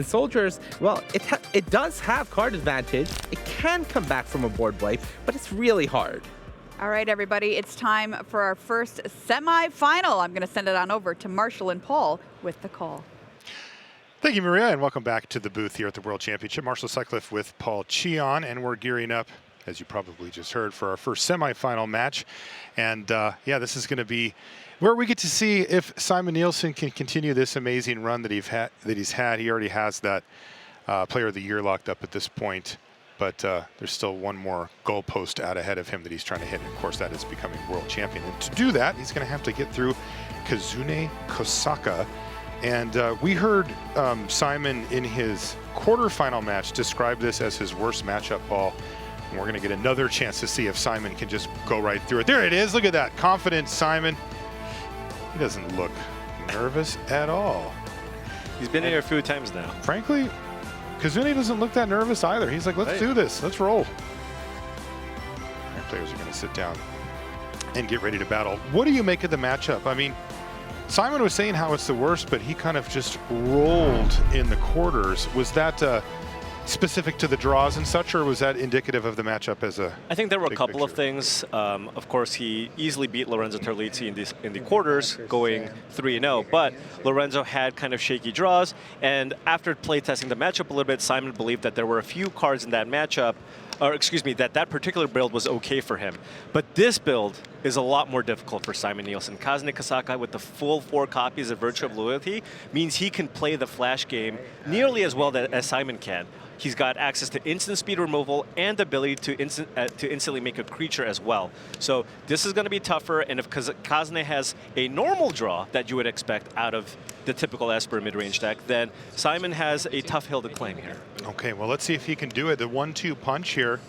Soldiers, well, it does have card advantage. It can come back from a board wipe, but it's really hard. All right, everybody, it's time for our first semi-final. I'm going to send it on over to Marshall and Paul with the call. Thank you, Maria, and welcome back to the booth here at the World Championship. Marshall Sutcliffe with Paul Cheon, and we're gearing up, as you probably just heard, for our first semi-final match. And yeah, this is going to be where we get to see if Simon Nielsen can continue this amazing run that he's had. He already has that Player of the Year locked up at this point, but there's still one more goalpost out ahead of him that he's trying to hit, and of course that is becoming world champion. And to do that, he's going to have to get through Kazune Kosaka. And we heard Simon in his quarterfinal match describe this as his worst matchup, Paul. And we're going to get another chance to see if Simon can just go right through it. There it is. Look at that. Confident Simon. He doesn't look nervous at all. He's been here a few times now. Frankly, Kazune doesn't look that nervous either. He's like, let's do this. Let's roll. Our players are going to sit down and get ready to battle. What do you make of the matchup? I mean, Simon was saying how it's the worst, but he kind of just rolled in the quarters. Was that specific to the draws and such, or was that indicative of the matchup as a I think there were a couple of picture? things. Of course, he easily beat Lorenzo Terlizzi in the quarters, going 3-0, but Lorenzo had kind of shaky draws, and after playtesting the matchup a little bit, Simon believed that there were a few cards in that matchup, or excuse me, that particular build was okay for him. But this build is a lot more difficult for Simon Nielsen. Kazune Kosaka with the full 4 copies of Virtue of Loyalty means he can play the flash game nearly as well as Simon can. He's got access to instant speed removal and the ability to instantly make a creature as well. So this is going to be tougher, and if Kazune has a normal draw that you would expect out of the typical Esper mid-range deck, then Simon has a tough hill to climb here. Okay, well, let's see if he can do it. The 1-2 punch here.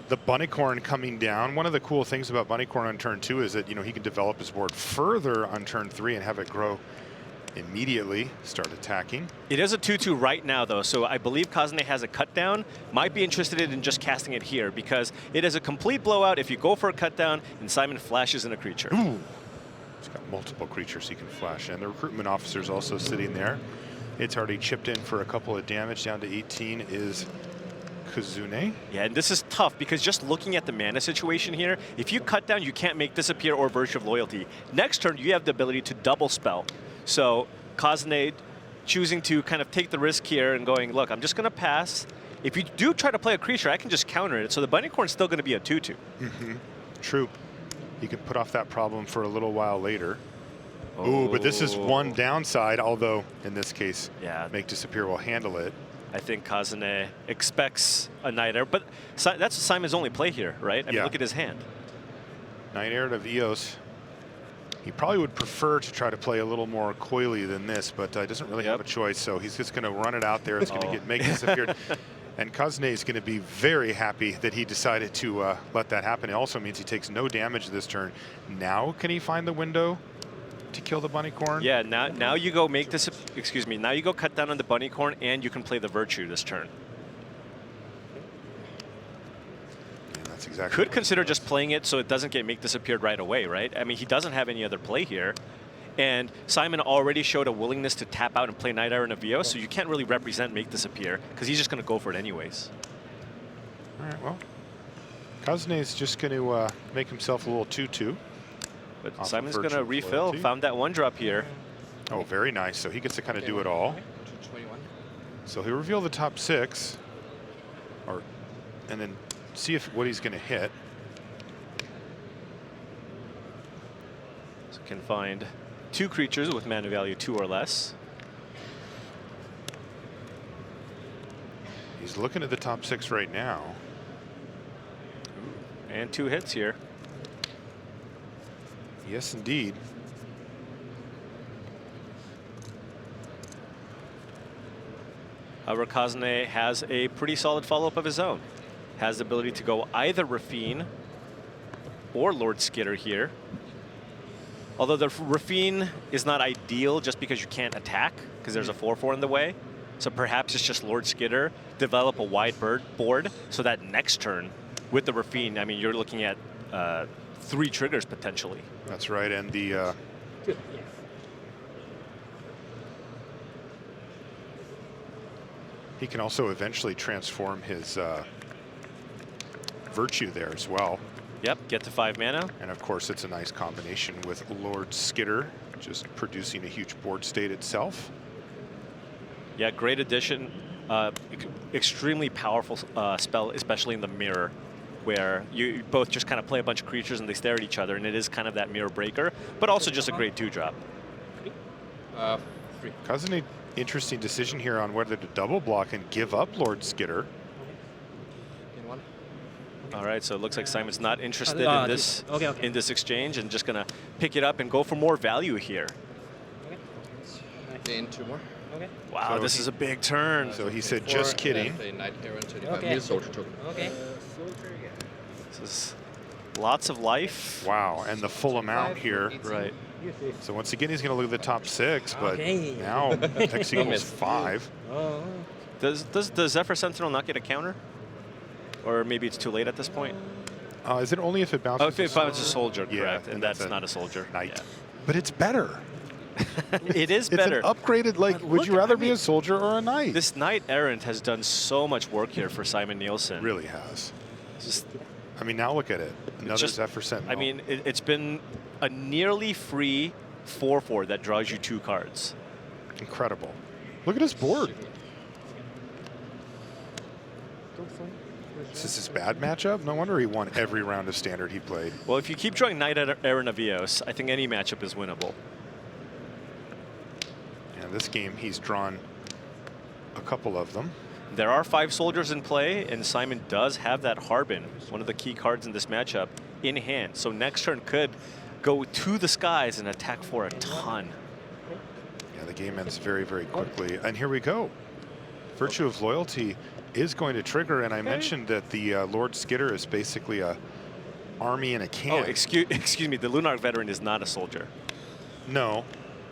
The Bunnycorn coming down. One of the cool things about Bunnycorn on turn 2 is that, you know, he can develop his board further on turn 3 and have it grow immediately, start attacking. It is a 2-2 right now, though, so I believe Kazune has a cut down. Might be interested in just casting it here because it is a complete blowout if you go for a cut down and Simon flashes in a creature. Ooh. He's got multiple creatures he can flash in. The recruitment officer's also sitting there. It's already chipped in for a couple of damage. Down to 18 is Kazune. Yeah, and this is tough because just looking at the mana situation here, if you cut down, you can't make Disappear or Virtue of Loyalty. Next turn, you have the ability to double spell. So Kazune choosing to kind of take the risk here and going, look, I'm just going to pass. If you do try to play a creature, I can just counter it. So the Bunnycorn's still going to be a 2-2. Mm-hmm. True. He can put off that problem for a little while later. Oh. Ooh, but this is one downside, although in this case, yeah, Make Disappear will handle it. I think Kazune expects a Night Air, but that's Simon's only play here, right? I mean, look at his hand. Night Air to Eos. He probably would prefer to try to play a little more coyly than this, but doesn't really have a choice, so he's just going to run it out there. It's going to Make Disappear. And Kazune is going to be very happy that he decided to let that happen. It also means he takes no damage this turn. Now can he find the window to kill the Bunnycorn? Yeah, now you go make this, excuse me, now you go cut down on the Bunnycorn and you can play the Virtue this turn. Exactly. Could consider just playing it so it doesn't get Make Disappeared right away, right? I mean, he doesn't have any other play here. And Simon already showed a willingness to tap out and play Night Air in a VO, so you can't really represent Make Disappear because he's just going to go for it anyways. All right, well, Kazune is just going to make himself a little 2-2. But Simon's going to refill. Found that 1-drop here. Oh, very nice. So he gets to kind of do it all. So he'll reveal the top 6, and then see what he's going to hit. So can find 2 creatures with mana value 2 or less. He's looking at the top 6 right now. And 2 hits here. Yes, indeed. However, Kazune has a pretty solid follow-up of his own. Has the ability to go either Raffine or Lord Skitter here. Although the Raffine is not ideal just because you can't attack, because there's a 4/4 in the way. So perhaps it's just Lord Skitter, develop a wide board, so that next turn with the Raffine, I mean, you're looking at 3 triggers potentially. That's right, and the... He can also eventually transform his Virtue there as well. Yep, get to 5 mana. And of course, it's a nice combination with Lord Skitter, just producing a huge board state itself. Yeah, great addition. Extremely powerful spell, especially in the mirror, where you both just kind of play a bunch of creatures and they stare at each other, and it is kind of that mirror breaker, but also just a great 2-drop. Kazune, interesting decision here on whether to double block and give up Lord Skitter. All right, so it looks like Simon's not interested in this in this exchange and just gonna pick it up and go for more value here. Gain 2 more. Wow, So this is a big turn. So he said, just kidding. A Knight Errant 25 meal soldier token. This is lots of life. Wow, and the full amount here. Right. So once again, he's going to lose the top 6, but now X equals 5. Does Zephyr Sentinel not get a counter? Or maybe it's too late at this point? Is it only if it bounces? Oh, if it bounces a soldier, Yeah, correct. and And that's that's a not a soldier. Knight. Yeah. But it's better. It is It's better. an upgraded, like, would look, you rather I be mean, a soldier or a knight? This Knight Errant has done so much work here for Simon Nielsen. Really has. Just, I mean, now look at it. Another just- Zephyr Sentinel. I mean, it's been a nearly free 4/4 that draws you 2 cards. incredible. Look at his board. Is this his bad matchup? No wonder he won every round of Standard he played. Well, if you keep drawing Knight Errant Avios, I think any matchup is winnable. And this game, he's drawn a couple of them. There are 5 soldiers in play, and Simon does have that Harbin, one of the key cards in this matchup, in hand. So next turn could go to the skies and attack for a ton. Yeah, the game ends very, very quickly. And here we go. Virtue of Loyalty is going to trigger, and I mentioned that the Lord Skitter is basically a army in a can. Oh, excuse me, the Lunarch Veteran is not a soldier. No,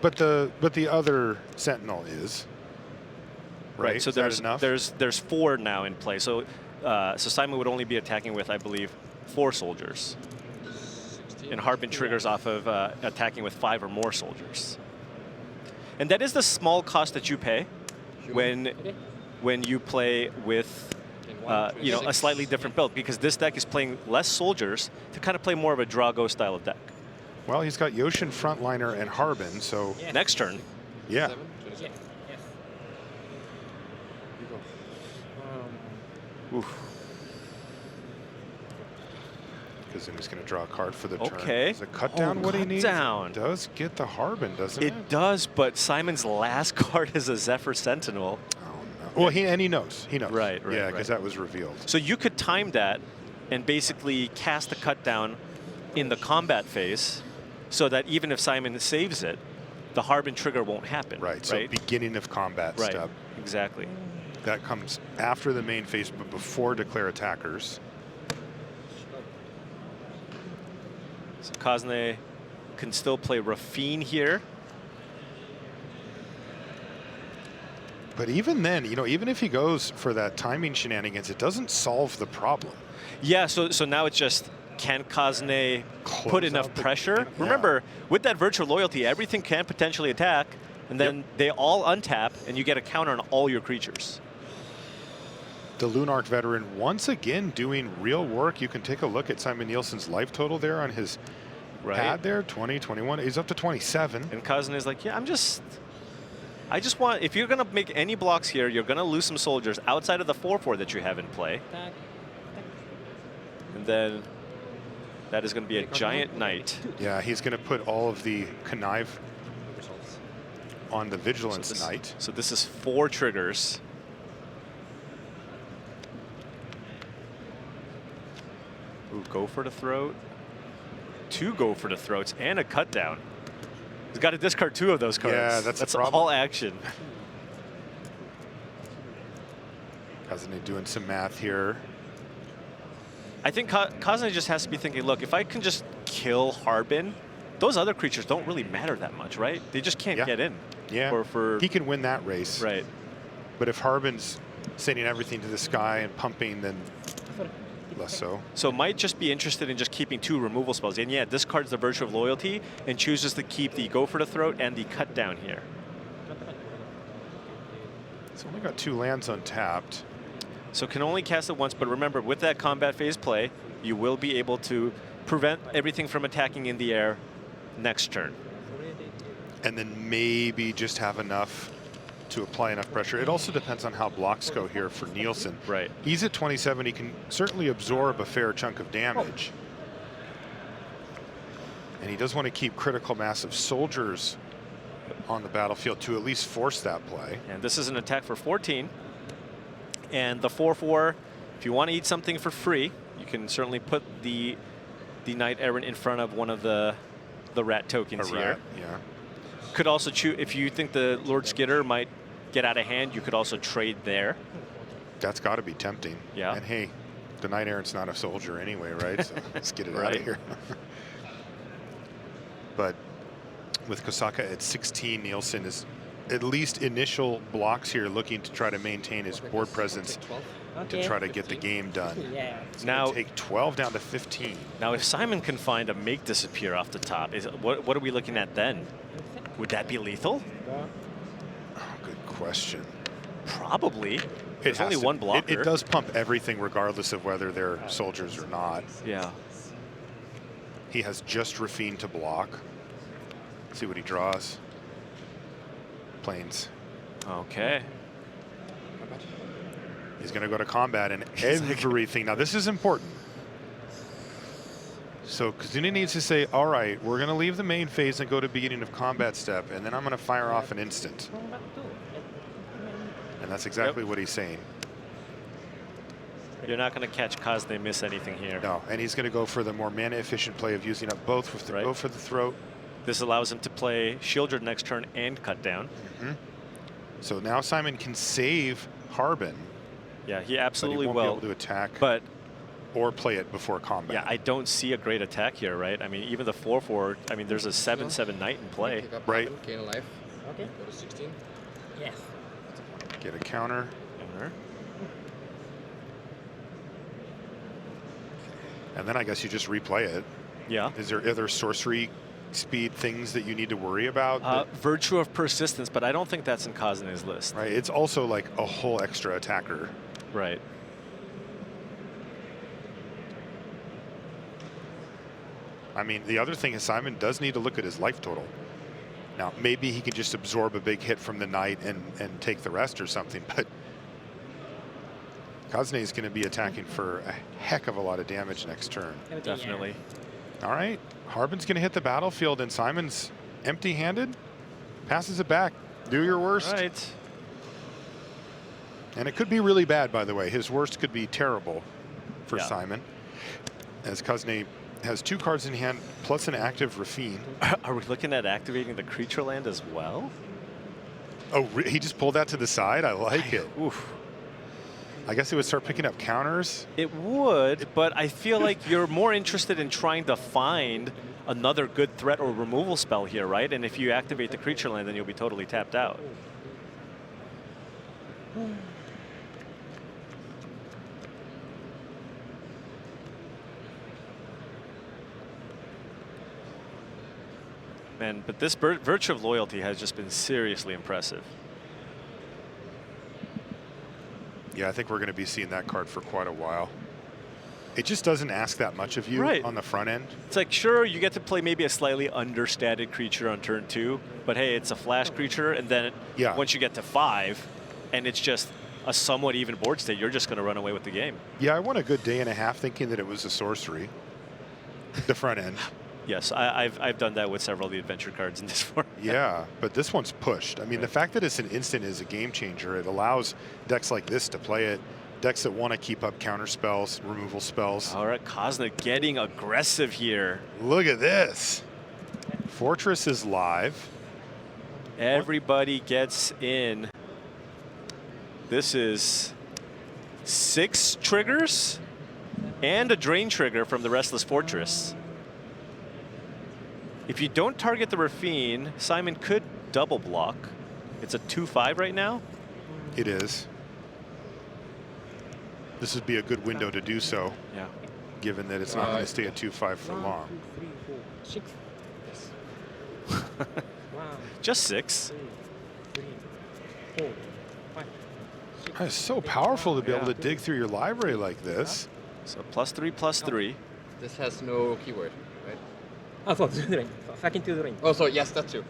but the other Sentinel is. Right. So Is that enough? there's 4 now in play. So so Simon would only be attacking with, I believe, 4 soldiers. And Harbin triggers off of attacking with 5 or more soldiers. And that is the small cost that you pay when you play with you know, a slightly different build, because this deck is playing less soldiers to kind of play more of a Drago style of deck. Well, he's got Yoshin Frontliner and Harbin, so Next turn, yeah. 7, 27. Because then he's going to draw a card for the turn. Okay. Is a cut down Oh, what he cut needs? down. It does get the Harbin, doesn't it? it does, but Simon's last card is a Zephyr Sentinel. Oh, no. Well, he knows. He knows. Right, Yeah, right. because that was revealed. So you could time that and basically cast the cut down in the combat phase, so that even if Simon saves it, the Harbin trigger won't happen. Right. So beginning of combat Right, step. exactly. That comes after the main phase, but before declare attackers. So Kazune can still play Rafine here. But even then, you know, even if he goes for that timing shenanigans, it doesn't solve the problem. Yeah, so now it's just, can Kazune Close put out enough the- pressure? yeah. Remember, with that virtual loyalty, everything can potentially attack, and then they all untap, and you get a counter on all your creatures. The Lunarch Veteran once again doing real work. You can take a look at Simon Nielsen's life total there on his pad there, 20, 21. He's up to 27. And Kazune is like, yeah, I just want, if you're going to make any blocks here, you're going to lose some soldiers outside of the 4/4 that you have in play. And then that is going to be a giant knight. Yeah, he's going to put all of the connive on the Vigilance Knight. So this is 4 triggers. Ooh, go for the throat. 2 go for the throats and a cut down. He's got to discard 2 of those cards. Yeah, that's the problem. all action. Kazune doing some math here. I think Kazune just has to be thinking, look, if I can just kill Harbin, those other creatures don't really matter that much, right? They just can't get in. Yeah, For he can win that race. right. But if Harbin's sending everything to the sky and pumping, then less so. So might just be interested in just keeping 2 removal spells. And yeah, discards the Virtue of Loyalty and chooses to keep the Go for the Throat and the Cut Down here. It's only got 2 lands untapped. So can only cast it once, but remember, with that combat phase play, you will be able to prevent everything from attacking in the air next turn. And then maybe just have enough to apply enough pressure. It also depends on how blocks go here for Nielsen. Right. He's at 27. He can certainly absorb a fair chunk of damage. And he does want to keep critical mass of soldiers on the battlefield to at least force that play. And this is an attack for 14. And the 4/4, if you want to eat something for free, you can certainly put the Knight Errant in front of one of the rat tokens here. Yeah. Could also choose, if you think the Lord Skitter might get out of hand, you could also trade there. That's got to be tempting. Yeah. And hey, the Knight Errant's not a soldier anyway, right? So let's get it out Right. of here. But with Kosaka at 16, Nielsen is at least initial blocks here, looking to try to maintain his board presence to try to get the game done. It's Now gonna take 12 down to 15. Now, if Simon can find a make disappear off the top, what are we looking at then? Would that be lethal? Oh, good question. Probably. There's only has to- one blocker. It does pump everything regardless of whether they're soldiers or not. Yeah. He has just Rafine to block. See what he draws. Planes. Okay. He's going to go to combat and everything. Now, this is important. So Kazune needs to say, all right, we're going to leave the main phase and go to beginning of combat step, and then I'm going to fire off an instant. And that's exactly what he's saying. You're not going to catch Kazune miss anything here. No, and he's going to go for the more mana-efficient play of using up both with the bow for the throat. This allows him to play Shieldred next turn and cut down. So now Simon can save Harbin. Yeah, he absolutely but he won't will. be able to attack But or play it before combat. yeah, I don't see a great attack here, right? I mean, even the 4/4. I mean, there's a 7/7 Knight in play. Pick up Right. Robin, gain a life. Okay. Go to 16. Yes. Get a counter. And then I guess you just replay it. Yeah. Is there other sorcery speed things that you need to worry about? Virtue of Persistence, but I don't think that's in Kazune's list. Right. It's also like a whole extra attacker. Right. I mean, the other thing is Simon does need to look at his life total. Now, maybe he can just absorb a big hit from the Knight and take the rest or something, but Kazune is going to be attacking for a heck of a lot of damage next turn. Definitely. All right. Harbin's going to hit the battlefield, and Simon's empty-handed. Passes it back. Do your worst. Right. And it could be really bad, by the way. His worst could be terrible for Yeah. Simon, as Kazune has 2 cards in hand plus an active Rafine. Are we looking at activating the creature land as well? Oh, he just pulled that to the side? I like it. Oof. I guess it would start picking up counters. It would, but I feel like you're more interested in trying to find another good threat or removal spell here, right? And if you activate the creature land, then you'll be totally tapped out. Man, but this Virtue of Loyalty has just been seriously impressive. Yeah, I think we're going to be seeing that card for quite a while. It just doesn't ask that much of you on the front end. It's like, sure, you get to play maybe a slightly understated creature on turn 2, but hey, it's a flash creature, and then once you get to 5, and it's just a somewhat even board state, you're just going to run away with the game. Yeah, I went a good day and a half thinking that it was a sorcery, the front end. Yes, I've done that with several of the adventure cards in this format. Yeah, but this one's pushed. I mean, the fact that it's an instant is a game changer. It allows decks like this to play it. Decks that want to keep up counter spells, removal spells. All right, Kazune getting aggressive here. Look at this. Fortress is live. Everybody gets in. This is 6 triggers and a drain trigger from the Restless Fortress. If you don't target the Rafine, Simon could double block. It's a 2/5 right now. It is. This would be a good window to do so. Yeah. Given that it's not going to stay at 2/5 for 1, long. 2, 3, 4, 6. 1, Just 6. 2, 3, 4, 5, It's so powerful to be able to dig through your library like this. So +3/+3. This has no keyword, right? あ、そう、ズドレイン。先にトゥードレイン。 Oh, so yes, that too.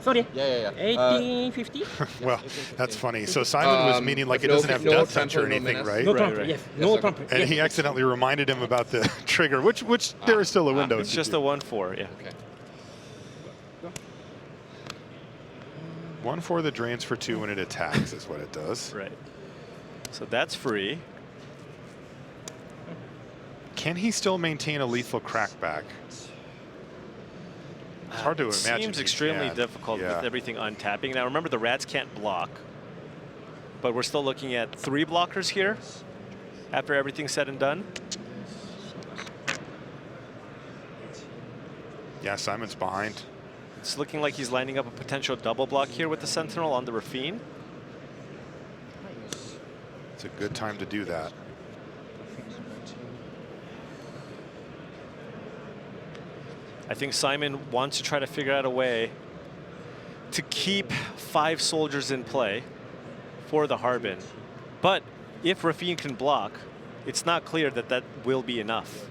Sorry. Yeah. 1850? Well, that's funny. So Simon was meaning like it no doesn't have no death touch trample, or no anything, menace. right? No Right, trump, right. yes. Yes, No okay. trump. And yes. he accidentally reminded him about the trigger, which there is still a window. It's to just do. a 1/4, yeah. Okay. 1/4 that drains for 2 when it attacks is what it does. Right. So that's free. Can he still maintain a lethal crackback? It's hard to It imagine. seems he extremely can. difficult Yeah. with everything untapping. Now remember, the rats can't block, but we're still looking at 3 blockers here after everything's said and done. Yeah, Simon's behind. It's looking like he's lining up a potential double block here with the Sentinel on the Rafine. It's a good time to do that. I think Simon wants to try to figure out a way to keep 5 soldiers in play for the Harbin. But if Rafine can block, it's not clear that that will be enough.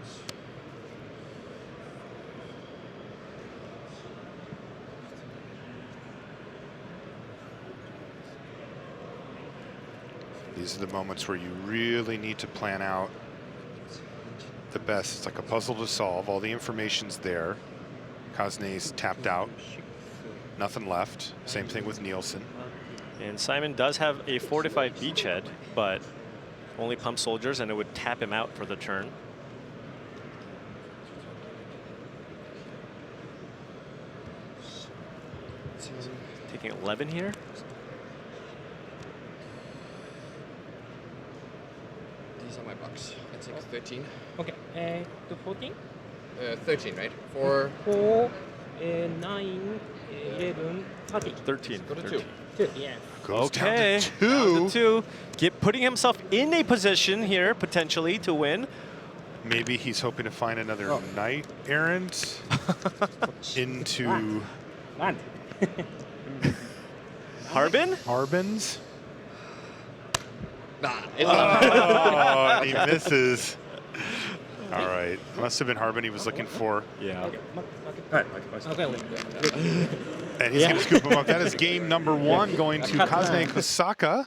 These are the moments where you really need to plan out the best. It's like a puzzle to solve. All the information's there. Kazune's tapped out. Nothing left. Same thing with Nielsen. And Simon does have a fortified beachhead, but only pump soldiers, and it would tap him out for the turn. Taking 11 here. These are my bucks. I take 13. Okay. 14? 13, right? 4. 4, 9, 11, 13. 13. Go to 13. 2, yeah. Goes Okay, down to 2. down to 2. Putting himself in a position here, potentially, to win. Maybe he's hoping to find another knight errant into Land. Harbin? Harbins. Nah, it's Oh, he misses. All right. Must have been Harbin he was looking for. Yeah. Okay. And he's going to scoop him up. That is game number 1 going to Kazune Kosaka.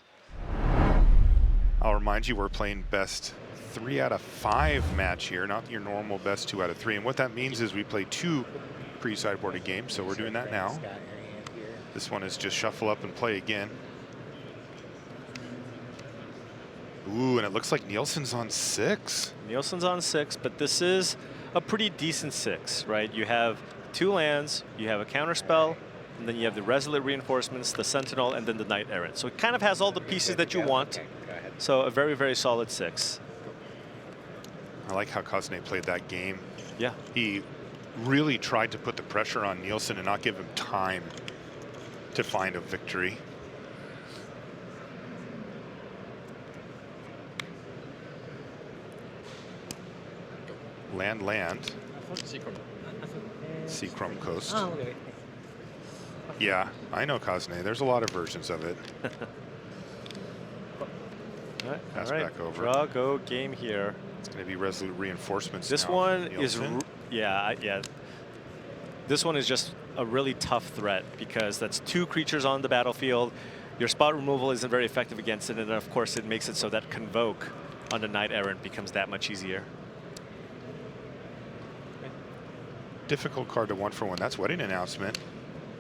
I'll remind you, we're playing best 3 out of 5 match here, not your normal best 2 out of 3. And what that means is we play 2 pre-sideboarded games, so we're doing that now. This one is just shuffle up and play again. Ooh, and it looks like Nielsen's on 6. Nielsen's on 6, but this is a pretty decent 6, right? You have 2 lands, you have a counterspell, and then you have the Resolute Reinforcements, the Sentinel, and then the Knight Errant. So it kind of has all the pieces that you want. So a very, very solid 6. I like how Kazune played that game. Yeah. He really tried to put the pressure on Nielsen and not give him time to find a victory. Land. Seacrum Coast. Ah, okay. Yeah, I know Kazune. There's a lot of versions of it. Pass back over. Draw, go, game here. It's going to be Resolute Reinforcements. This now. one is, Nielsen. yeah. This one is just a really tough threat because that's 2 creatures on the battlefield. Your spot removal isn't very effective against it, and of course it makes it so that Convoke on the Knight Errant becomes that much easier. Difficult card to 1-for-1. That's wedding announcement.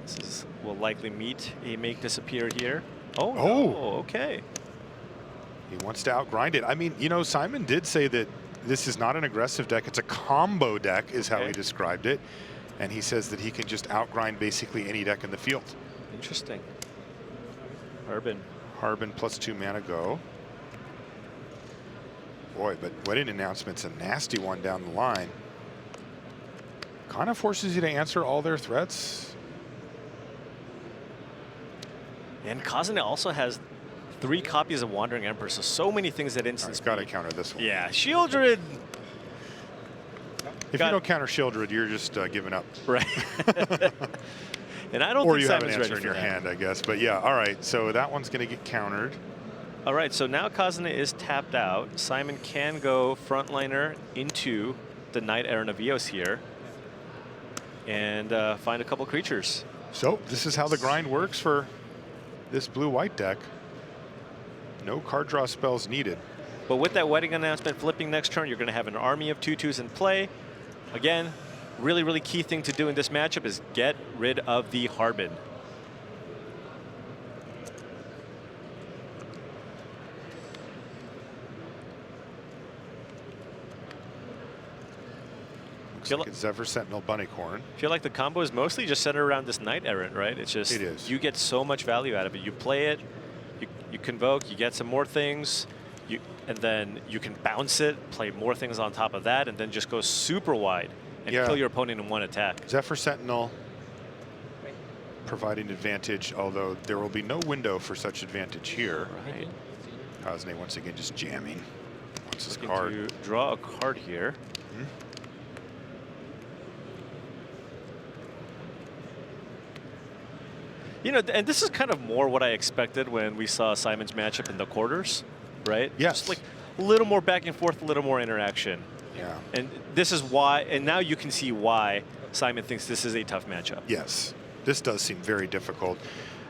This will likely meet a make disappear here. Oh, Oh. no, okay. He wants to outgrind it. I mean, you know, Simon did say that this is not an aggressive deck. It's a combo deck is how he described it. And he says that he can just outgrind basically any deck in the field. Interesting. Harbin. Harbin plus 2 mana go. Boy, but wedding announcement's a nasty one down the line. Kind of forces you to answer all their threats. And Kazune also has 3 copies of Wandering Emperor, so many things that instant He's got to counter this one. Yeah, Shieldred. If you don't counter Shieldred, you're just giving up. Right. And I don't Or think you have an Simon's answer ready in for your that. hand, I guess. But yeah, all right. So that one's going to get countered. All right, so now Kazune is tapped out. Simon can go frontliner into the Knight Errant of Eos here and find a couple creatures. So this is how the grind works for this blue-white deck. No card draw spells needed. But with that wedding announcement flipping next turn, you're going to have an army of 2/2s in play. Again, really, really key thing to do in this matchup is get rid of the Harbin. Looks like it's Zephyr Sentinel Bunnycorn. I feel like the combo is mostly just centered around this Knight Errant, right? It's just, it is. You get so much value out of it. You play it, you convoke, you get some more things, and then you can bounce it, play more things on top of that, and then just go super wide and kill your opponent in one attack. Zephyr Sentinel providing advantage, although there will be no window for such advantage here. Right. Kazune once again just jamming. Wants his Looking card. to draw a card here. You know, and this is kind of more what I expected when we saw Simon's matchup in the quarters, right? Yes. Just like a little more back and forth, a little more interaction. Yeah. And this is why, and now you can see why Simon thinks this is a tough matchup. Yes, this does seem very difficult.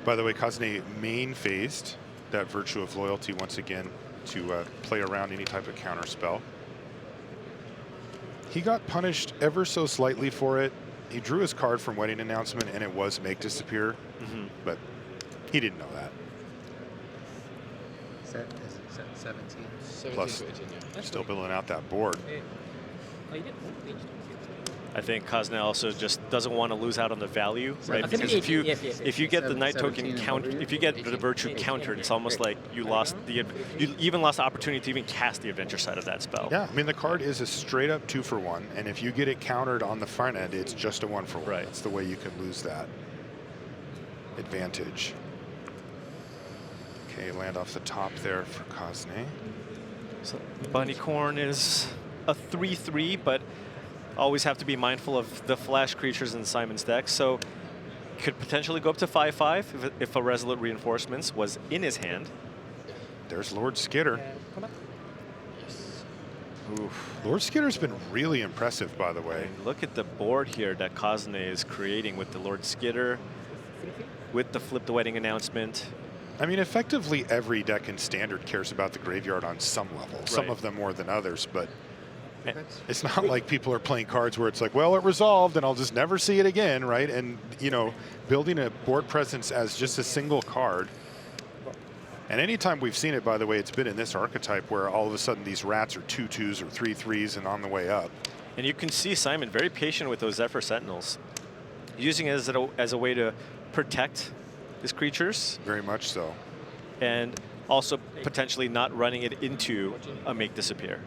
By the way, Kazune main phased that Virtue of Loyalty once again to play around any type of counter spell. He got punished ever so slightly for it. He drew his card from Wedding Announcement, and it was Make Disappear, but he didn't know that. 17. 17 Plus, to 18, yeah. still building out that board. I think Kazune also just doesn't want to lose out on the value, right? I think Because if you yes. if you get the Knight token 17 counter, if you get the Virtue countered, it's almost like you lost you even lost the opportunity to even cast the Adventure side of that spell. Yeah, I mean, the card is a straight up 2-for-1, and if you get it countered on the front end, it's just a 1-for-1. Right. That's the way you can lose that advantage. Okay, land off the top there for Kazune. So Bunnycorn is a 3/3, but always have to be mindful of the flash creatures in Simon's deck. So could potentially go up to 5/5 if a Resolute Reinforcements was in his hand. There's Lord Skitter. Yes. Oof. Lord Skitter's been really impressive, by the way. And look at the board here that Kazune is creating with the Lord Skitter, with the Flip the Wedding Announcement. I mean, effectively every deck in Standard cares about the graveyard on some level. Some Right. of them more than others, but And- it's not like people are playing cards where it's like, well, it resolved and I'll just never see it again, right? And, you know, building a board presence as just a single card. And anytime we've seen it, by the way, it's been in this archetype where all of a sudden these rats are 2/2s or 3/3s and on the way up. And you can see Simon very patient with those Zephyr Sentinels, using it as a way to protect his creatures, Very much so. and also potentially not running it into a Make Disappear.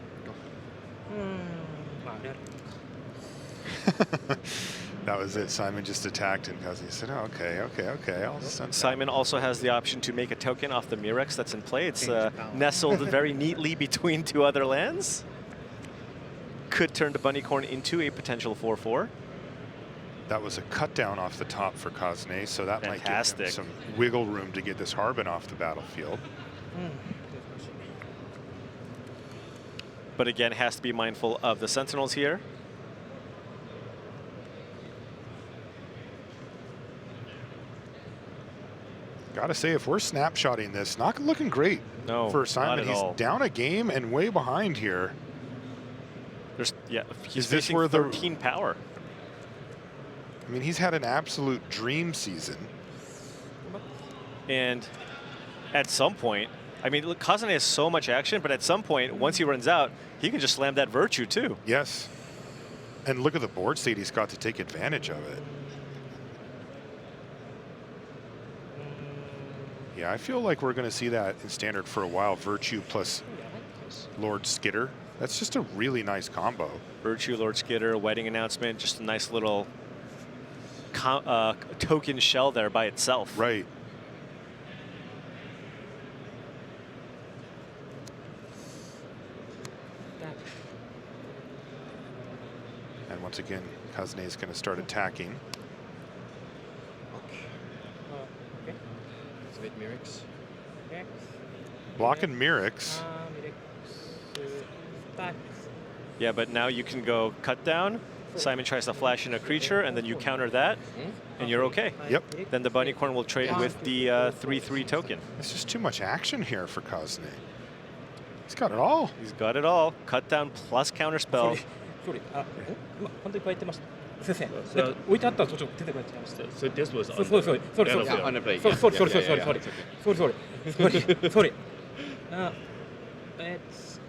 That was it. Simon just attacked and Kazune said, oh, okay. I'll send Simon also has the option to make a token off the Mirex that's in play. It's nestled very neatly between two other lands. Could turn the Bunnycorn into a potential 4/4. That was a cut down off the top for Kazune, so that might give him Fantastic. some wiggle room to get this Harbin off the battlefield. But again, has to be mindful of the Sentinels here. Gotta say, if we're snapshotting this, not looking great No, for not Simon. at He's all. down a game and way behind here. He's Is this facing where the- 13 power. I mean, he's had an absolute dream season. And at some point, I mean, look, Kazune has so much action, but at some point, once he runs out, he can just slam that Virtue too. Yes. And look at the board state he's got to take advantage of it. Yeah, I feel like we're going to see that in Standard for a while. Virtue plus Lord Skitter. That's just a really nice combo. Virtue, Lord Skitter, Wedding Announcement, just a nice little token shell there by itself. Right. And once again, Kazune is going to start attacking. Activate Mirix. Blocking Mirix. Yeah, but now you can go cut down. Simon tries to flash in a creature, and then you counter that, and you're okay. Yep. Then the Bunnycorn will trade with the 3/3 token. It's just too much action here for Kazune. He's got it all. He's got it all. Cut down plus counter spell. 総理、今反対加えてました。先生、 So- 置いてあったら途中出てくれちゃいました So this was そうそうそうそうそう yeah, on the plate. そう Yeah, そうそう yeah, そう yeah, そう yeah, そう it's okay. そうそうそうそう it's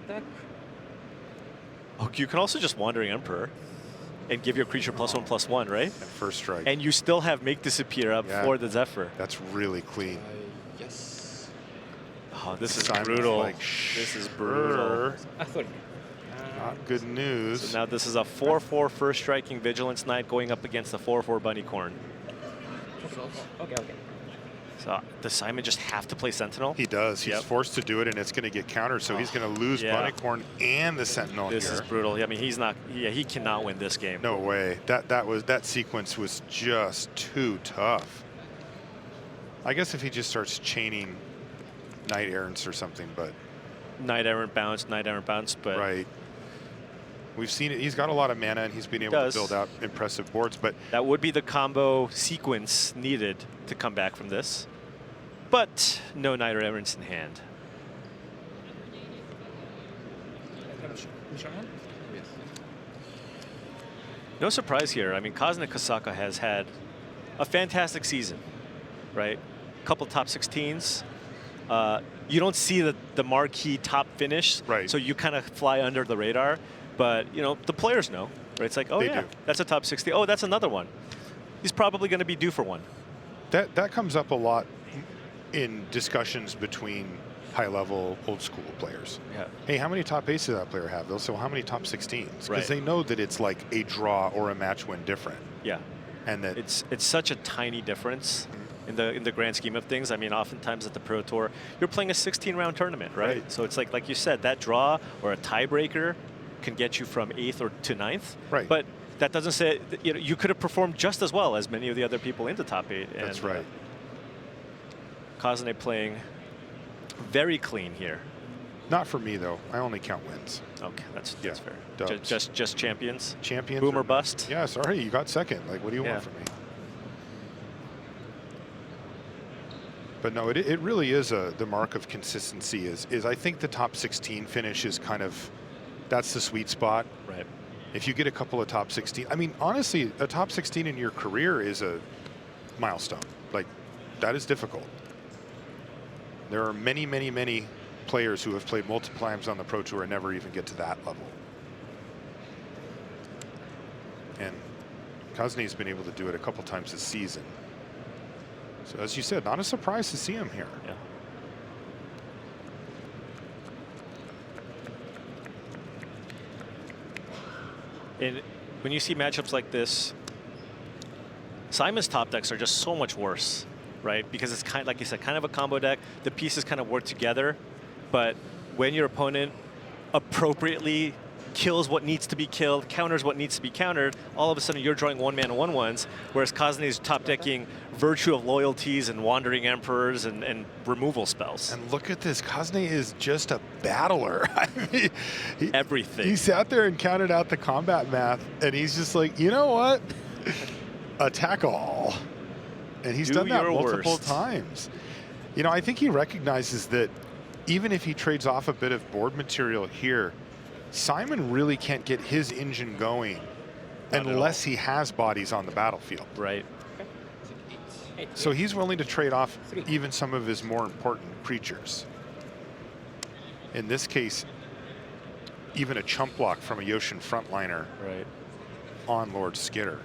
stack Oh, you can also just Wandering Emperor and give your creature +1/+1, right? And first strike. And you still have Make Disappear up Yeah. for the Zephyr. That's really clean. Yes. Oh, this is Simon's brutal. like, This is brutal. sorry Not good news. So now this is a 4/4 first striking Vigilance Knight going up against a 4/4 Bunnycorn. okay So does Simon just have to play Sentinel? He does. He's Yep. forced to do it, and it's going to get countered. So he's going to lose Yeah. Bunnycorn and the Sentinel This here. is brutal. I mean, he's not. Yeah, he cannot win this game. No way. That sequence was just too tough. I guess if he just starts chaining Knight Errants or something, but Knight Errant bounce, but right. We've seen it. He's got a lot of mana, and he's been able does. to build out impressive boards. But that would be the combo sequence needed to come back from this. But no Knight Errants in hand. Yes. No surprise here. I mean, Kazune Kosaka has had a fantastic season, right? Couple top 16s. You don't see the marquee top finish, Right. so you kind of fly under the radar. But you know the players know, right? It's like, oh They yeah, do. that's a top 60. Oh, that's another one. He's probably going to be due for one. that comes up a lot in discussions between high-level, old-school players. Yeah. Hey, how many top 8s does that player have? They'll say, well, how many top 16s? Because Right. they know that it's like a draw or a match win different. Yeah. And that It's such a tiny difference in the grand scheme of things. I mean, oftentimes at the Pro Tour, you're playing a 16-round tournament, right? Right. So it's like you said, that draw or a tiebreaker can get you from 8th or to 9th. Right. But that doesn't say you could have performed just as well as many of the other people in the top 8. That's And, right. Kazune playing very clean here. Not for me, though. I only count wins. Okay, that's Yeah, fair. dubs. Just champions. Champions. Boom or are- bust. Yeah, sorry, you got second. Like, what do you Yeah. want from me? But no, it really is the mark of consistency. Is I think the top 16 finish is kind of, that's the sweet spot. Right. If you get a couple of top 16, I mean, honestly, a top 16 in your career is a milestone. Like, that is difficult. There are many, many, many players who have played multiple times on the Pro Tour and never even get to that level. And Kazune's been able to do it a couple times this season. So as you said, not a surprise to see him here. Yeah. And when you see matchups like this, Simon's top decks are just so much worse, right? Because it's kind of, like you said, kind of a combo deck. The pieces kind of work together, but when your opponent appropriately kills what needs to be killed, counters what needs to be countered, all of a sudden you're drawing 1-mana 1/1s, whereas Kazune's top decking Virtue of Loyalties and Wandering Emperors and removal spells. And look at this, Kazune is just a battler. I mean, Everything. He sat there and counted out the combat math, and he's just like, you know what? Attack all. And he's Do done that your multiple worst. times. You know, I think he recognizes that even if he trades off a bit of board material here, Simon really can't get his engine going Not at unless he has bodies on the battlefield. Right. So he's willing to trade off even some of his more important creatures. In this case, even a chump block from a Yoshin frontliner Right. on Lord Skitter.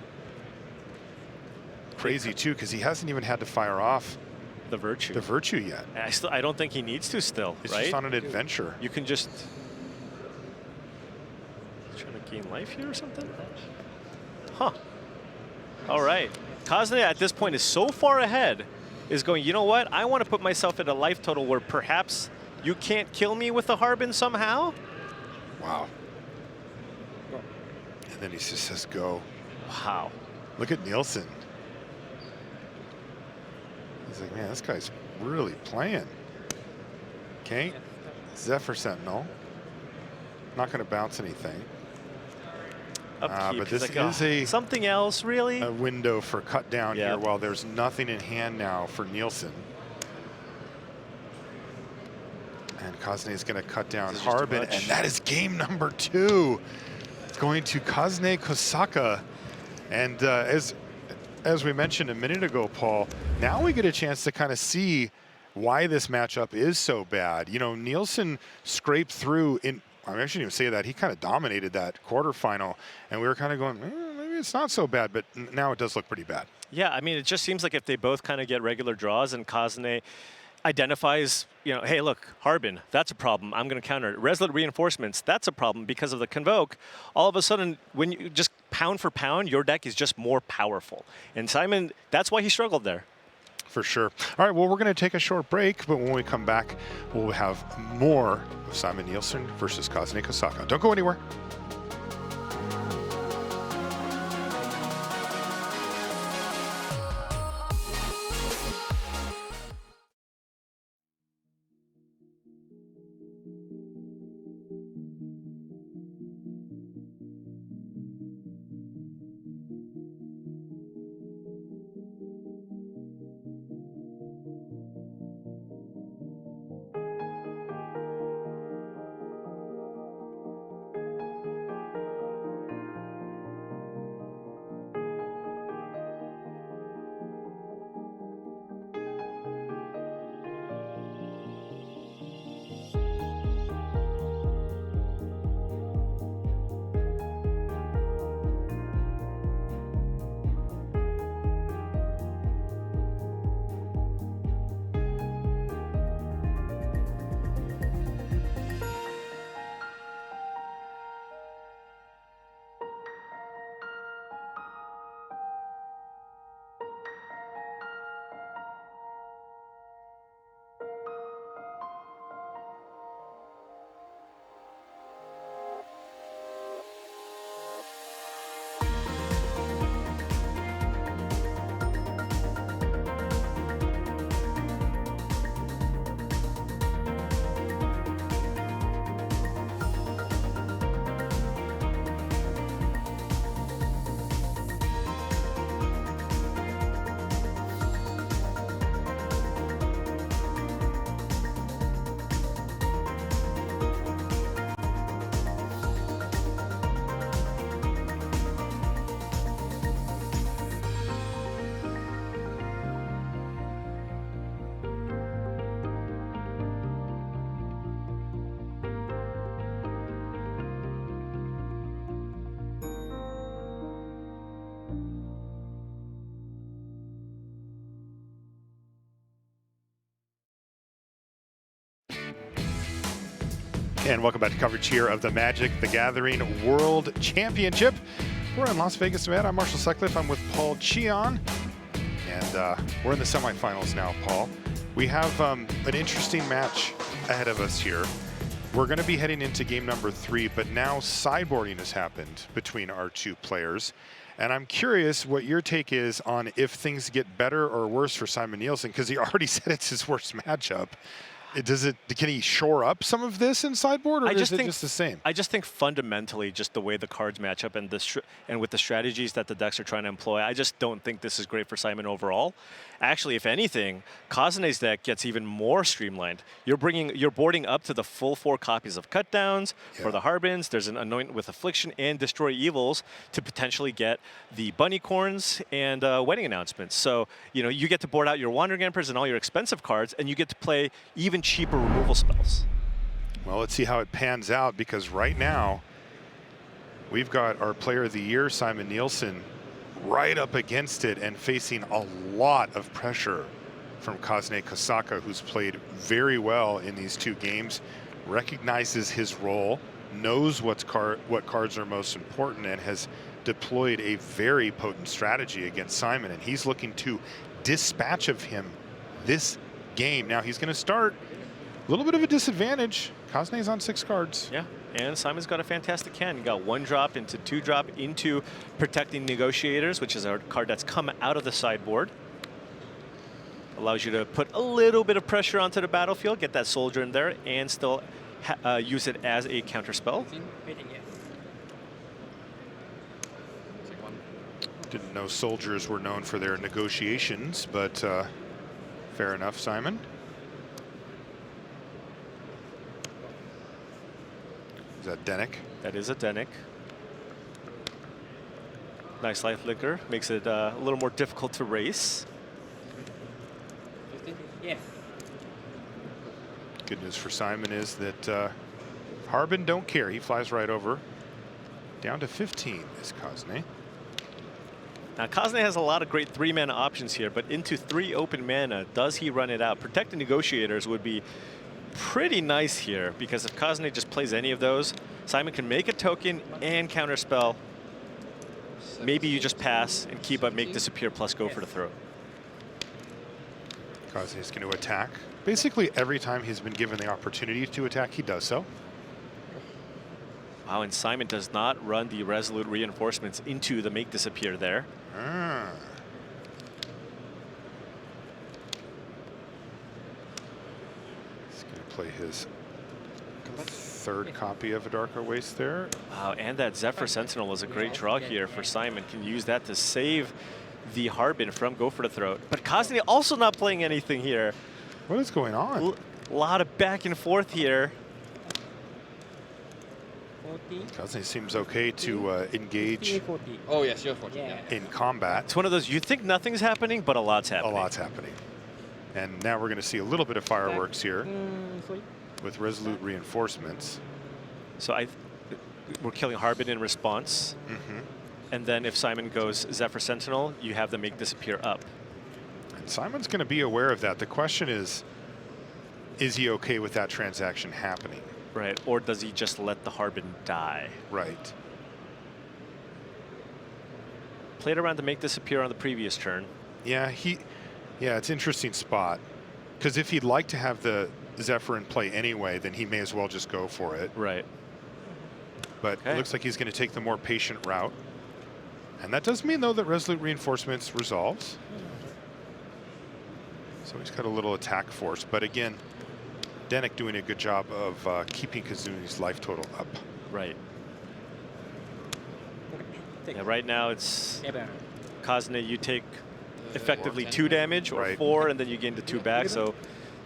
Crazy too, because he hasn't even had to fire off The Virtue. the Virtue yet. And I don't think he needs to still, It's right? just on an adventure. You can just trying to gain life here or something? Huh. All right. Kazune at this point is so far ahead, is going, you know what? I want to put myself at a life total where perhaps you can't kill me with the Harbin somehow. Wow. And then he just says go. Wow. Look at Nielsen. He's like, man, this guy's really playing. Okay, Zephyr Sentinel. Not going to bounce anything. Upkeep. But this Like, is a something else, really. a window for cut down Yeah. here while there's nothing in hand now for Nielsen. And Kazune is going to cut down This is just too Harbin, much. and that is game number 2. Going to Kazune Kosaka. And as we mentioned a minute ago, Paul, now we get a chance to kind of see why this matchup is so bad. You know, Nielsen scraped through in, I shouldn't even say that, he kind of dominated that quarterfinal, and we were kind of going, maybe it's not so bad, but now it does look pretty bad. Yeah, I mean, it just seems like if they both kind of get regular draws and Kazune identifies, you know, hey, look, Harbin, that's a problem. I'm going to counter it. Resolute Reinforcements, that's a problem because of the Convoke. All of a sudden, when you just pound for pound, your deck is just more powerful. And Simon, that's why he struggled there. For sure. All right, well, we're going to take a short break, but when we come back, we'll have more of Simon Nielsen versus Kazune Kosaka. Don't go anywhere. And welcome back to coverage here of the Magic the Gathering World Championship. We're in Las Vegas, Nevada. I'm Marshall Sutcliffe. I'm with Paul Cheon. And we're in the semifinals now, Paul. We have an interesting match ahead of us here. We're going to be heading into game number 3, but now sideboarding has happened between our two players. And I'm curious what your take is on if things get better or worse for Simon Nielsen, because he already said it's his worst matchup. Can he shore up some of this in sideboard, or is it just the same? I just think fundamentally, just the way the cards match up and with the strategies that the decks are trying to employ, I just don't think this is great for Simon overall. Actually, if anything, Kazune's deck gets even more streamlined. You're boarding up to the full 4 copies of Cutdowns for the Harbins. There's an Anoint with Affliction and Destroy Evils to potentially get the Bunnycorns and Wedding Announcements. So, you know, you get to board out your Wandering Emperors and all your expensive cards, and you get to play even cheaper removal spells. Well, let's see how it pans out, because right now we've got our Player of the Year, Simon Nielsen, right up against it and facing a lot of pressure from Kazune Kosaka, who's played very well in these 2 games, recognizes his role, knows what cards are most important, and has deployed a very potent strategy against Simon, and he's looking to dispatch of him this game. Now he's going to start a little bit of a disadvantage. Kazune's on 6 cards. Yeah, and Simon's got a fantastic hand. He got 1-drop into 2-drop into Protecting Negotiators, which is a card that's come out of the sideboard. Allows you to put a little bit of pressure onto the battlefield, get that soldier in there, and still use it as a counter spell. Waiting, yeah. Take one. Didn't know soldiers were known for their negotiations, but fair enough, Simon. Is that Denick? That is a Denick. Nice life licker, makes it a little more difficult to race. 15? Yeah. Good news for Simon is that Harbin don't care. He flies right over. Down to 15 is Kazune. Now Kazune has a lot of great 3-mana options here, but into 3 open mana, does he run it out? Protected Negotiators would be pretty nice here, because if Kazune just plays any of those, Simon can make a token and counterspell. Maybe you just pass and keep up, make disappear, plus go for the throw. Kazune's going to attack. Basically, every time he's been given the opportunity to attack, he does so. Wow, and Simon does not run the Resolute Reinforcements into the make disappear there. Ah. He's going to play his third copy of a Darker Waste there. Wow, and that Zephyr Sentinel is a great draw here for Simon. Can use that to save the Harbin from Go for the Throat. But Kazune also not playing anything here. What is going on? A lot of back and forth here. 40. Kazune seems okay to engage 40. Oh, yes, you're 14. Yeah. Yeah. in combat. It's one of those, you think nothing's happening, but a lot's A happening. lot's happening. And now we're going to see a little bit of fireworks here Sorry. with Resolute Reinforcements. So we're killing Harbin in response. And then if Simon goes Zephyr Sentinel, you have them make disappear up. And Simon's going to be aware of that. The question is he okay with that transaction happening? Right, or does he just let the Harbin die? Right. Played around to make disappear on the previous turn. Yeah, it's an interesting spot. Because if he'd like to have the Zephyr in play anyway, then he may as well just go for it. Right. But it looks like he's going to take the more patient route. And that does mean, though, that Resolute Reinforcements resolves. So he's got a little attack force. But again, Denick doing a good job of keeping Kazune's life total up. Right. Take. Yeah, right now it's Ever. Kazune, you take effectively 2 damage or Right. 4, and then you gain the 2 back. So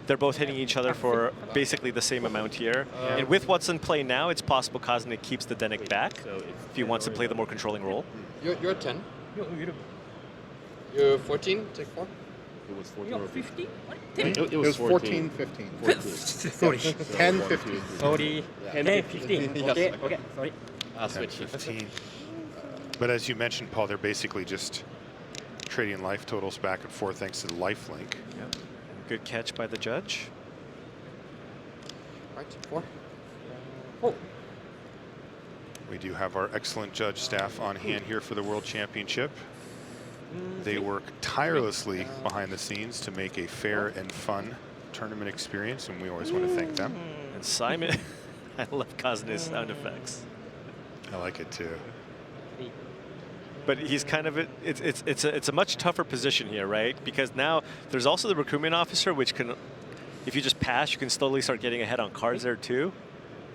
they're both hitting each other for basically the same amount here. And with what's in play now, it's possible Kazune keeps the Denick back if he wants to play the more controlling role. You're 10. No, You're 14. Take 4. It was 14 no, or 50? What? It was 14, 15. sorry. 10, 15. Sorry. Yeah. 10, 15. Yes, Okay, okay. okay, sorry. 10, Switch. 15. But as you mentioned, Paul, they're basically just trading life totals back and forth thanks to the life link. Yep. Good catch by the judge. Right, 4. Oh, We do have our excellent judge staff on hand here for the World Championship. They work tirelessly behind the scenes to make a fair and fun tournament experience, and we always want to thank them. And Simon, I love Kazune's sound effects. I like it too. But he's kind of it's a much tougher position here, right? Because now there's also the recruitment officer, which can, if you just pass, you can slowly start getting ahead on cards there too.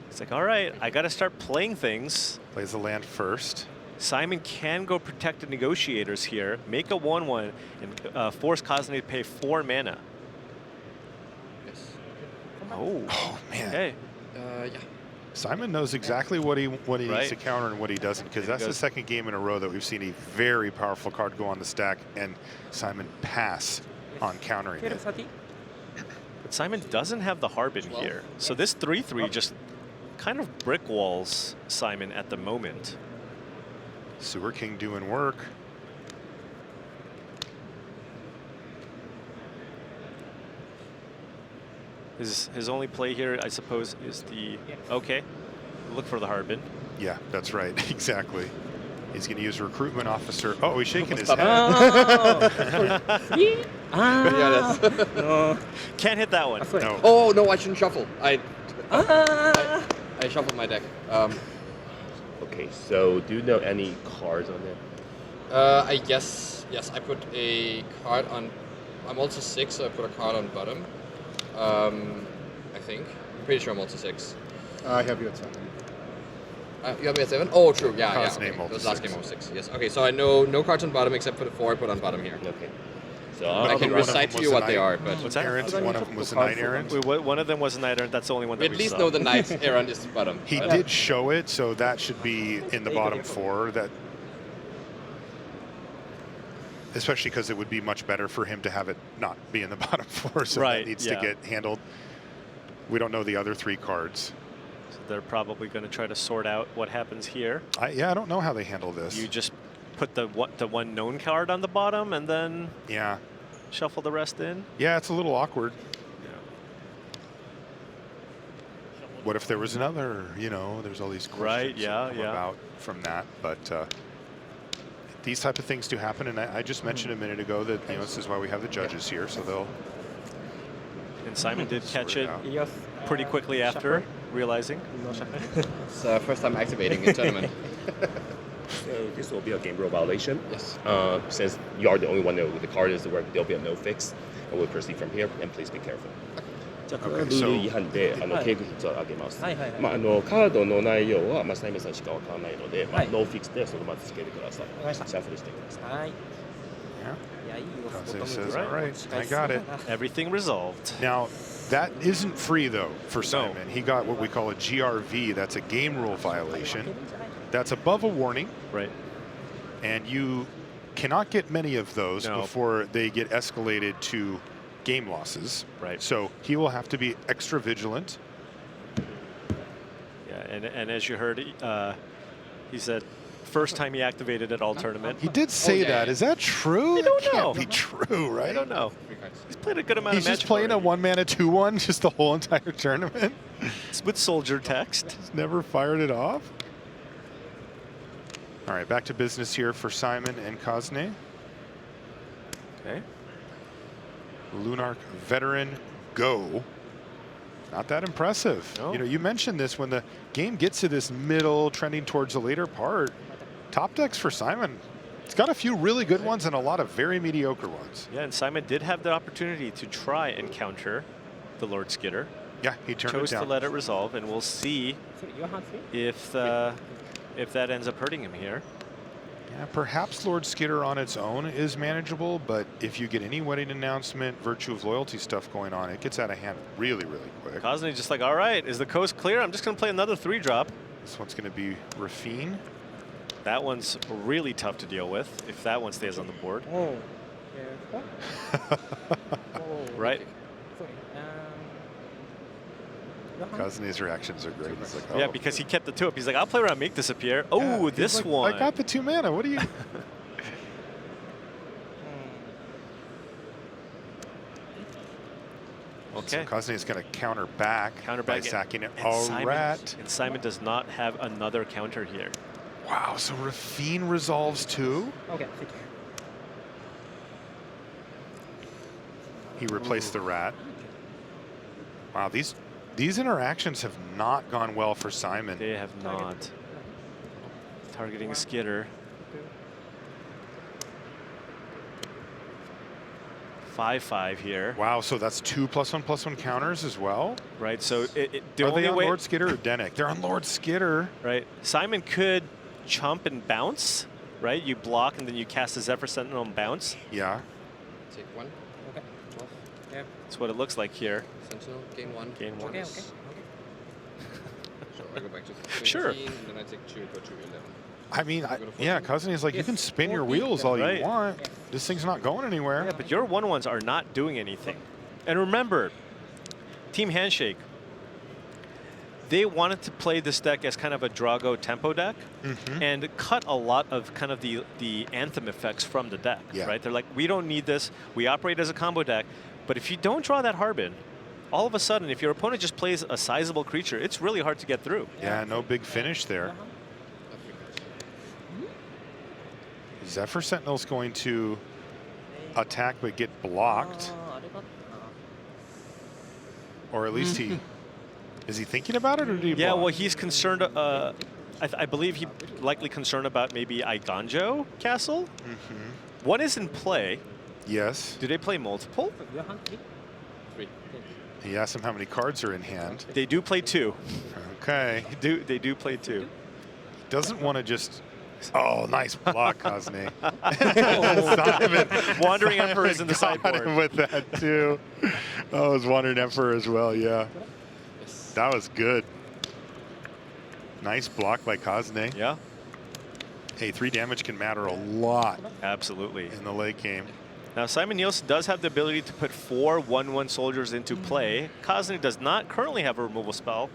It's like, all right, I got to start playing things. Plays the land first. Simon can go Protected Negotiators here, make a 1/1, and force Kazune to pay 4 mana. Yes. Oh, Oh man, okay. Yeah. Simon knows exactly what he Right. needs to counter and what he doesn't, because that's the second game in a row that we've seen a very powerful card go on the stack and Simon pass on countering it. 30. But Simon doesn't have the Harbin here. So this 3/3 just kind of brick walls Simon at the moment. Sewer King doing work. His only play here, I suppose, is the, okay, look for the Harbin. Yeah, that's right, exactly. He's going to use recruitment officer. Oh, he's shaking his Stop. head. Oh, yeah. Yeah, that's No. Can't hit that one. Sorry. No. Oh, no, I shouldn't shuffle. I Ah. shuffled my deck. Okay, so do you know any cards on there? I guess, yes, I put a card on I'm also 6, so I put a card on bottom. I think. I'm pretty sure I'm also 6. I have you at 7. You have me at 7? Oh, true. Yeah, yeah. Cosne Okay. multi Those last 6. game I was 6. Yes. Okay, so I know no cards on bottom except for the 4 I put on bottom here. Okay. So I can recite to you what they are, but What's that? Errant, one of them was a knight errant. One of them was a knight errant. That's the only one we that at we least saw. know the knight errant is bottom. He but- did show it, so that should be in the bottom 4. That, especially because it would be much better for him to have it not be in the bottom 4, so Right, that needs yeah. to get handled. We don't know the other 3 cards. So they're probably going to try to sort out what happens here. I don't know how they handle this. You just put the one known card on the bottom and then Yeah. shuffle the rest in. Yeah, it's a little awkward. What if there was another, there's all these questions Right, yeah, that come yeah. about from that. But these type of things do happen. And I just mentioned a minute ago that, this is why we have the judges here. So they'll And Simon did catch sort it out. Yes. pretty quickly after realizing. No shuffle. It's first time activating in tournament. So this will be a game rule violation. Yes. Since you are the only one that the card is where there'll be a no fix, and we'll proceed from here. And please be careful. じゃあこれはルール違反で警告筆を上げます。カードの内容はサイメンさんしかわからないので、ノーフィックスでそのままつけてください。シャッフルしてください。はい。 Yeah. いや、いいよ。 Kazune says, all right, I got it. Everything resolved. Now, that isn't free, though, for Simon. He got what we call a GRV. That's a game rule violation. That's above a warning. Right. And you cannot get many of those No. before they get escalated to game losses. Right. So he will have to be extra vigilant. Yeah, and as you heard, he said first time he activated at all tournament. He did say yeah, that. yeah. Is that true? I don't that know. can't be true, right? I don't know. He's played a good amount He's of just Magic playing a already. 1-mana 2/1 just the whole entire tournament. With soldier text. He's never fired it off. All right, back to business here for Simon and Kazune. Okay. Lunark veteran, go. Not that impressive. No. You mentioned this when the game gets to this middle, trending towards the later part. Top decks for Simon. It's got a few really good ones and a lot of very mediocre ones. Yeah, and Simon did have the opportunity to try and counter the Lord Skitter. Yeah, he turned Chose it to down. let it resolve, and we'll see Your hand free? if that ends up hurting him here. Yeah, perhaps Lord Skitter on its own is manageable, but if you get any wedding announcement, Virtue of Loyalty stuff going on, it gets out of hand really, really quick. Kazune just like, all right, is the coast clear? I'm just going to play another 3-drop. This one's going to be Rafine. That one's really tough to deal with if that one stays on the board. Oh. Yeah. Oh. Right? Sorry. Your hand? Kazune's reactions are great. He's like, Yeah, oh. because he kept the 2-up. He's like, I'll play around, make this appear. Yeah, Oh, he's this like, one. I got the 2 mana. What do you? Okay. So Kazune is going to counter back Counter by back. sacking it. And All Simon, right. And Simon does not have another counter here. Wow, so Rafine resolves too? Okay, thank you. He replaced the rat. Wow, these interactions have not gone well for Simon. They have not. Targeting Skitter. 5/5 here. Wow, so that's 2 +1/+1 counters as well? Right, so the Are only they on way, Lord Skitter or Dennick? They're on Lord Skitter. right? Simon could chump and bounce, right? You block and then you cast a Zephyr Sentinel and bounce. Yeah. Take 1. Okay. Both. Yeah. That's what it looks like here. Sentinel, gain 1. Gain 1. Okay, okay. So I go back to 17, Sure. and then I take 2, go to 11. I mean, yeah, Kazune is like, you Yes, can spin your 14, wheels all right. you want. Yes. This thing's not going anywhere. Yeah, but your 1/1s are not doing anything. And remember, Team Handshake, they wanted to play this deck as kind of a Drago tempo deck and cut a lot of kind of the anthem effects from the deck, Yeah. right? They're like, we don't need this. We operate as a combo deck. But if you don't draw that Harbin, all of a sudden, if your opponent just plays a sizable creature, it's really hard to get through. Yeah, no big finish there. Zephyr Sentinel's going to attack but get blocked. Or at least he... Is he thinking about it or did he Yeah, block? well, he's concerned. I believe he likely concerned about maybe Iganjo Castle. One is in play. Yes. Do they play multiple? 上半3 3. He asked him how many cards are in hand. They do play 2. Okay. They do play 2. Doesn't want to just. Oh, nice block, Kazune. Wandering Emperor is in the got sideboard. him with that too. Oh, it was Wandering Emperor as well. Yeah. Yes. That was good. Nice block by Kazune. Yeah, Hey, 3 damage can matter a lot absolutely. in the late game. Now, Simon Nielsen does have the ability to put 4 1/1 soldiers into play. Kazune does not currently have a removal spell.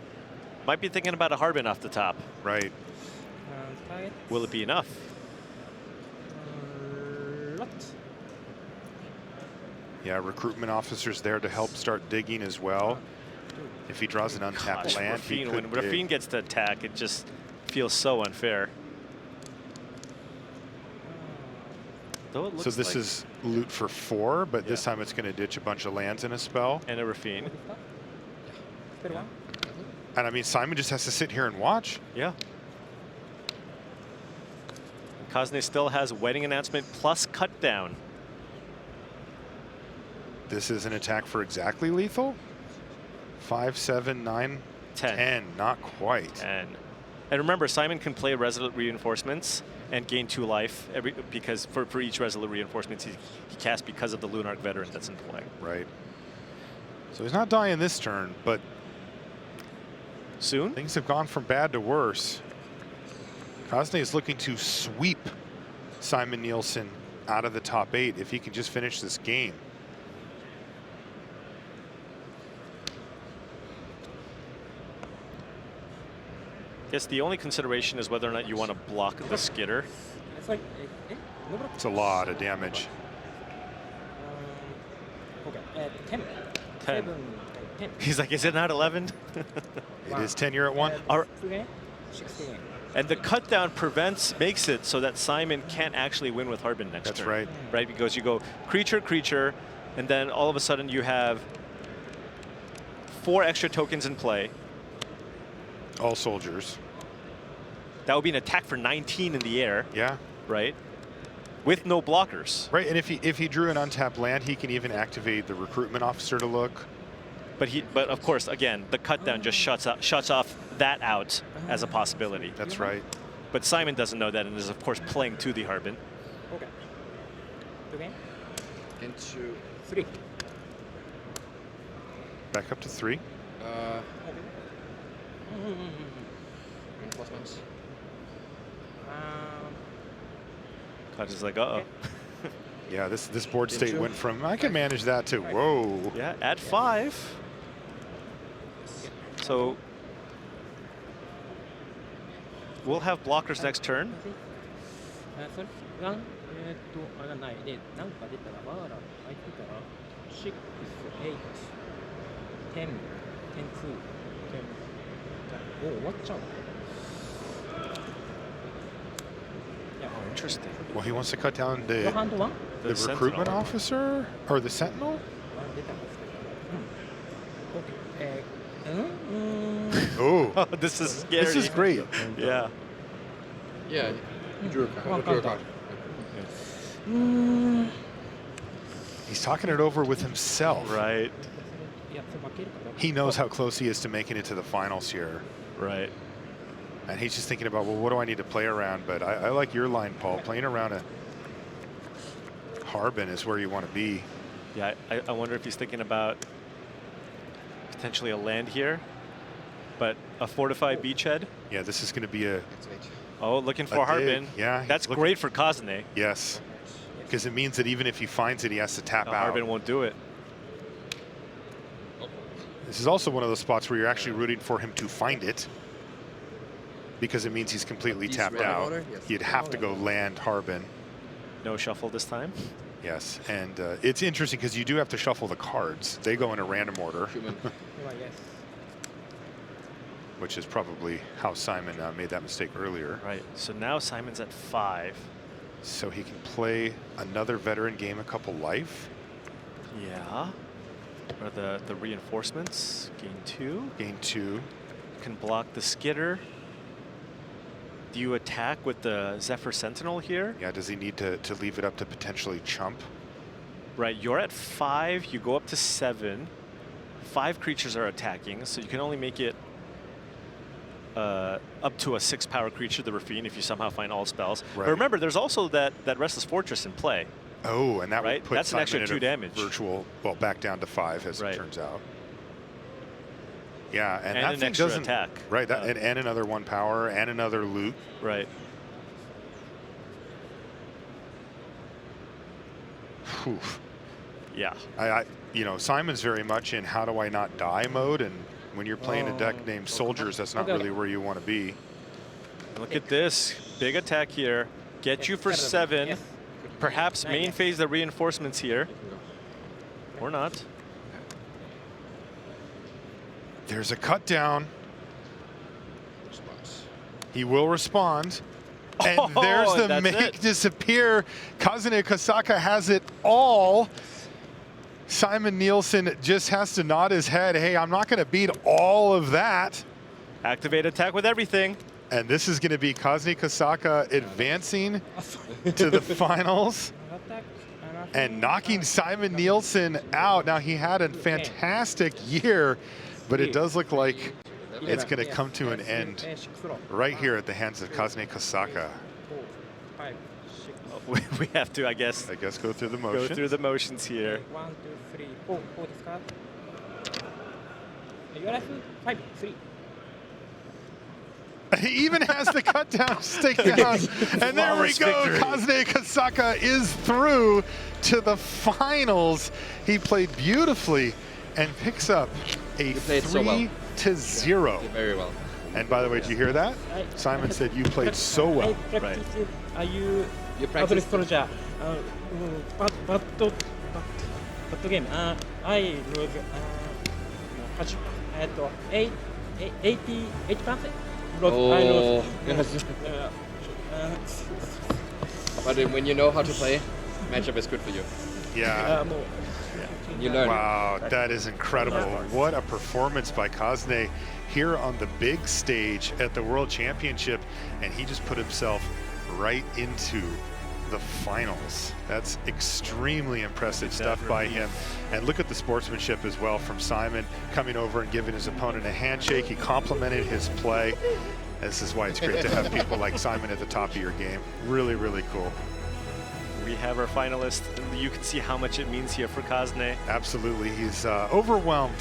Might be thinking about a Harbin off the top. Right. target. Will it be enough? Lot. Yeah, recruitment officers there to help start digging as well. If he draws an untapped Gosh, land, he Rafine, could when dig. Rafine gets to attack, it just feels so unfair. Though it looks So this like is loot for 4, but this Yeah. time it's going to ditch a bunch of lands in a spell. and a Rafine. Spell 1. And I mean, Simon just has to sit here and watch. Yeah. Kazune still has wedding announcement plus cut down. This is an attack for exactly lethal. 5, 7, 9, 10. 10. Not quite. And remember, Simon can play Resolute Reinforcements and gain 2 life because for each Resolute Reinforcements he casts because of the Lunarch Veteran that's in play. Right. So he's not dying this turn, but Soon? things have gone from bad to worse. Kazune is looking to sweep Simon Nielsen out of the top 8 if he can just finish this game. I guess the only consideration is whether or not you want to block the Skitter. It's like, no block. It's a lot of damage. Okay, 10. 10. 7, 10. He's like, is it not 11? It is tenure at 1. Our- 16. And the cut down makes it so that Simon can't actually win with Harbin next That's turn. right. Right, because you go creature, and then all of a sudden you have 4 extra tokens in play. All soldiers. That would be an attack for 19 in the air, Yeah. right? With no blockers. Right, and if he drew an untapped land, he can even activate the recruitment officer to look. But of course, again, the cut down just shuts off that out as a possibility. That's right. But Simon doesn't know that and is of course playing to the Harbin. Okay. 2 game. Into 3. Back up to 3. reinforcements. Cut is like, uh-oh. Yeah, this board state Into. went from I can manage that to whoa. Yeah, at 5. So we'll have blockers next turn. それがあがないで、なんか出たらバーラ空いてたら6、8、10、10、2、10。お終わっちゃうの Interesting. Well, he wants to cut down The the hand 1? the recruitment officer or the sentinel. 出たんですけど。OK。Oh, Oh, this is scary. this is great. Yeah. Yeah, you drew a card. He's talking it over with himself. Right. いや、それ負けるから。 He knows how close he is to making it to the finals here. Right. And he's just thinking about, well, what do I need to play around? But I like your line, Paul. Playing around a Harbin is where you want to be. Yeah, I wonder if he's thinking about potentially a land here, but a fortified beachhead. Yeah, this is going to be a Oh, looking for A Harbin. dig, yeah, he's That's looking- great for Kazune. yes. Because it means that even if he finds it, he has to tap out. Harbin won't do it. This is also one of those spots where you're actually rooting for him to find it, because it means he's completely He's tapped red out. order? Yes. You'd have to go land Harbin. No shuffle this time. Yes, and it's interesting because you do have to shuffle the cards. They go in a random order, Human. では、yes。 which is probably how Simon made that mistake earlier. Right. So now Simon's at 5. So he can play another veteran game a couple life, Yeah. Or the reinforcements. Gain 2. gain 2. Can block the Skitter. Do you attack with the Zephyr Sentinel here? Yeah, does he need to leave it up to potentially chump? Right, you're at 5, you go up to 7. 5 creatures are attacking, so you can only make it up to a 6-power creature, the Rafine, if you somehow find all spells. Right. But remember, there's also that Restless Fortress in play. Oh, and that right? would put That's an Simon extra at 2 a damage. virtual, well, back down to 5 as Right. it turns out. Yeah, and And that an thing extra doesn't attack. right. That and another 1 power and another loot. Right. Whew. Yeah. Simon's very much in how do I not die mode, and when you're playing a deck named Soldiers, that's not really where you want to be. Look at this. Big attack here. Get you for 7. Yes. Perhaps main phase the reinforcements here. Or not. There's a cut down. Response. He will respond. And Oh, there's the that's make it. disappear. Kazune Kosaka has it all. Simon Nielsen just has to nod his head. Hey, I'm not going to beat all of that. Activate attack with everything. And this is going to be Kazune Kosaka advancing to the finals and knocking Simon Nielsen out. Now, he had a fantastic year, but it does look like it's going to come to an end right here at the hands of Kazune Kosaka. We have to, I guess, Go through the motion. go through the motions here. 1, 2, 3, 4 ですか Your life 5 3 He even has the cut down stick down. And there we Flawless go. victory. Kazune Kosaka is through to the finals. He played beautifully and picks up a played so well. 3-0. Very well. And by the way, did you hear that? Simon said you played so well. I practice, you You practice soldier. Bad game. I lose 80%. Oh, but when you know how to play, matchup is good for you. Yeah. You learn. Wow, that is incredible. What a performance by Kazune here on the big stage at the World Championship. And he just put himself right into the finals. That's extremely impressive stuff by him. And look at the sportsmanship as well from Simon, coming over and giving his opponent a handshake. He complimented his play. This is why it's great to have people like Simon at the top of your game. Really, really cool. We have our finalist. You can see how much it means here for Kazune. Absolutely, he's overwhelmed,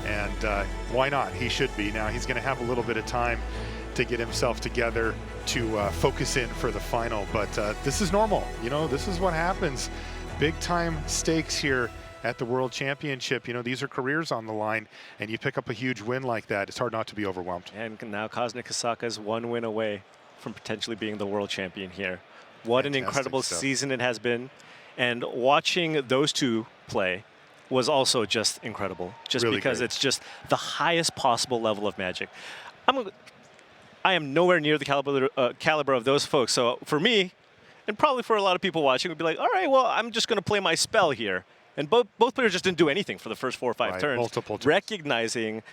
and why not? He should be. Now he's going to have a little bit of time to get himself together to focus in for the final, but this is normal. You know, this is what happens. Big time stakes here at the World Championship. You know, these are careers on the line, and you pick up a huge win like that, it's hard not to be overwhelmed. And now Kazune Kosaka is 1 win away from potentially being the world champion here. What an Fantastic incredible stuff. season it has been. And watching those two play was also just incredible. Just Really because great. it's just the highest possible level of Magic. I am nowhere near the caliber of those folks. So for me, and probably for a lot of people watching, would be like, all right, well, I'm just going to play my spell here. And both players just didn't do anything for the first 4 or 5 Right, turns. multiple turns. Recognizing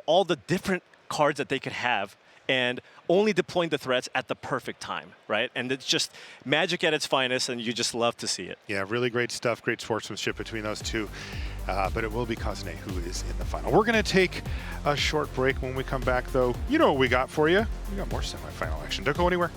all the different cards that they could have and only deploying the threats at the perfect time, right? And it's just Magic at its finest, and you just love to see it. Yeah, really great stuff, great sportsmanship between those two. But it will be Kazune who is in the final. We're going to take a short break. When we come back, though, you know what we got for you. We got more semifinal action. Don't go anywhere.